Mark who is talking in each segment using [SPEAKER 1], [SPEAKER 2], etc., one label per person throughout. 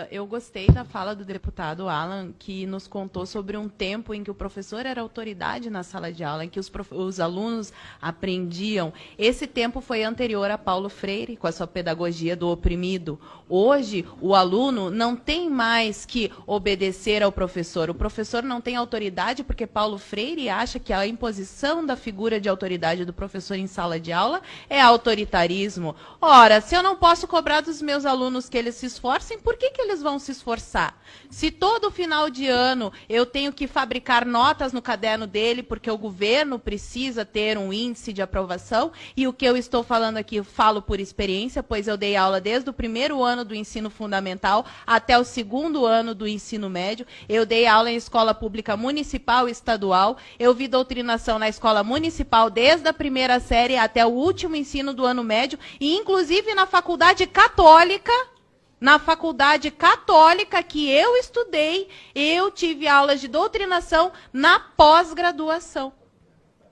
[SPEAKER 1] Eu gostei da fala do deputado Alan, que nos contou sobre um tempo em que o professor era autoridade na sala de aula, em que os alunos aprendiam. Esse tempo foi anterior a Paulo Freire, com a sua pedagogia do oprimido. Hoje, o aluno não tem mais que obedecer ao professor. O professor não tem autoridade porque Paulo Freire acha que a imposição da figura de autoridade do professor em sala de aula é autoritarismo. Ora, se eu não posso cobrar dos meus alunos que eles se esforcem, por que eles vão se esforçar? Se todo final de ano eu tenho que fabricar notas no caderno dele, porque o governo precisa ter um índice de aprovação, e o que eu estou falando aqui eu falo por experiência, pois eu dei aula desde o primeiro ano do ensino fundamental até o segundo ano do ensino médio, eu dei aula em escola pública municipal e estadual, eu vi doutrinação na escola municipal desde a primeira série até o último ensino do ano médio, e inclusive na faculdade católica. Na faculdade católica que eu estudei, eu tive aulas de doutrinação na pós-graduação.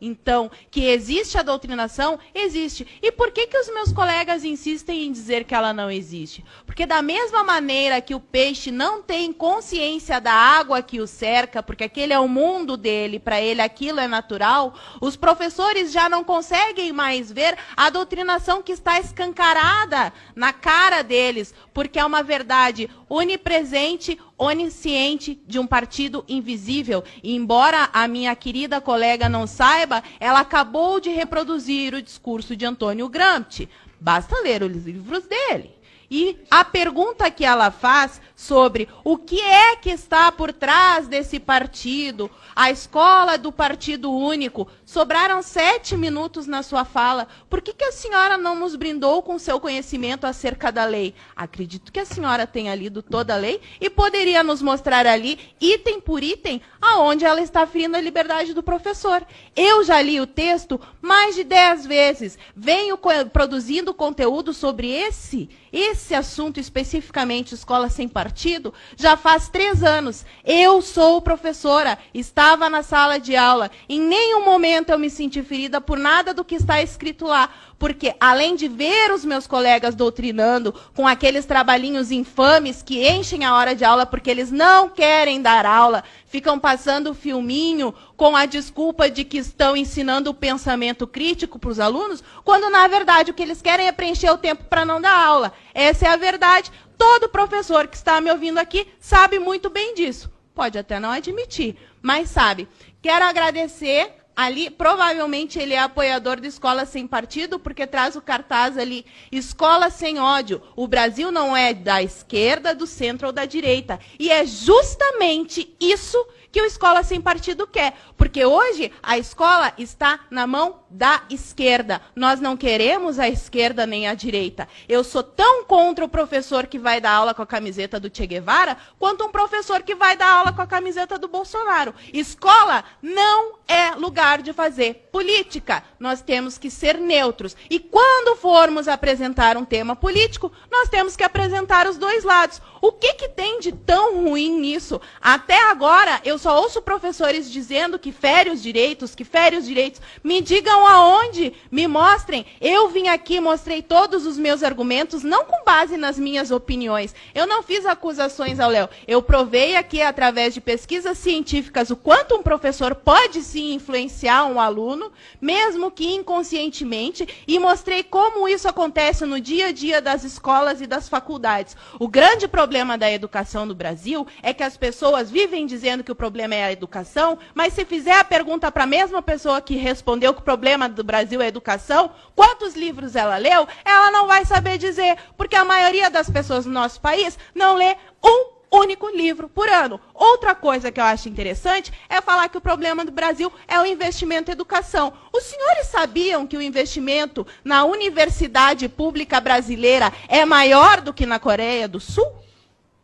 [SPEAKER 1] Então, que existe a doutrinação, existe. E por que os meus colegas insistem em dizer que ela não existe? Porque da mesma maneira que o peixe não tem consciência da água que o cerca, porque aquele é o mundo dele, para ele aquilo é natural, os professores já não conseguem mais ver a doutrinação que está escancarada na cara deles, porque é uma verdade onipresente, onisciente de um partido invisível. E embora a minha querida colega não saiba, ela acabou de reproduzir o discurso de Antônio Gramsci. Basta ler os livros dele. E a pergunta que ela faz sobre o que é que está por trás desse partido, a escola do partido único, sobraram 7 minutos na sua fala. Por que a senhora não nos brindou com seu conhecimento acerca da lei? Acredito que a senhora tenha lido toda a lei e poderia nos mostrar ali, item por item, aonde ela está ferindo a liberdade do professor. Eu já li o texto mais de 10 vezes. Venho produzindo conteúdo sobre esse assunto especificamente, escola sem partido, já faz 3 anos. Eu sou professora, estava na sala de aula. Em nenhum momento eu me senti ferida por nada do que está escrito lá. Porque, além de ver os meus colegas doutrinando com aqueles trabalhinhos infames que enchem a hora de aula porque eles não querem dar aula, ficam passando o filminho com a desculpa de que estão ensinando o pensamento crítico para os alunos, quando, na verdade, o que eles querem é preencher o tempo para não dar aula. Essa é a verdade. Todo professor que está me ouvindo aqui sabe muito bem disso. Pode até não admitir, mas sabe. Quero agradecer. Ali, provavelmente, ele é apoiador de Escola Sem Partido, porque traz o cartaz ali, Escola Sem Ódio. O Brasil não é da esquerda, do centro ou da direita. E é justamente isso que o Escola Sem Partido quer. Porque hoje a escola está na mão da esquerda. Nós não queremos a esquerda nem a direita. Eu sou tão contra o professor que vai dar aula com a camiseta do Che Guevara, quanto um professor que vai dar aula com a camiseta do Bolsonaro. Escola não é lugar de fazer política. Nós temos que ser neutros. E quando formos apresentar um tema político, nós temos que apresentar os dois lados. O que tem de tão ruim nisso? Até agora, eu só ouço professores dizendo que fere os direitos, que fere os direitos. Me digam aonde, me mostrem. Eu vim aqui, mostrei todos os meus argumentos, não com base nas minhas opiniões. Eu não fiz acusações ao Léo. Eu provei aqui, através de pesquisas científicas, o quanto um professor pode sim influenciar um aluno, mesmo que inconscientemente, e mostrei como isso acontece no dia a dia das escolas e das faculdades. O grande problema da educação no Brasil é que as pessoas vivem dizendo que o problema é a educação, mas se fizer a pergunta para a mesma pessoa que respondeu que o problema do Brasil é a educação, quantos livros ela leu, ela não vai saber dizer, porque a maioria das pessoas no nosso país não lê um único livro por ano. Outra coisa que eu acho interessante é falar que o problema do Brasil é o investimento em educação. Os senhores sabiam que o investimento na universidade pública brasileira é maior do que na Coreia do Sul?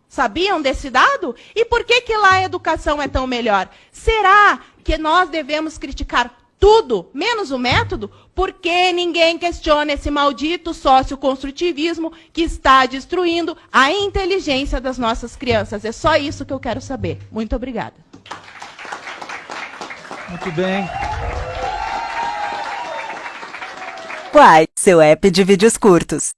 [SPEAKER 1] Sabiam desse dado? E por que lá a educação é tão melhor? Será que nós devemos criticar tudo, menos o método? Porque ninguém questiona esse maldito socioconstrutivismo que está destruindo a inteligência das nossas crianças. É só isso que eu quero saber. Muito obrigada.
[SPEAKER 2] Muito bem.
[SPEAKER 3] Quai, seu app de vídeos curtos.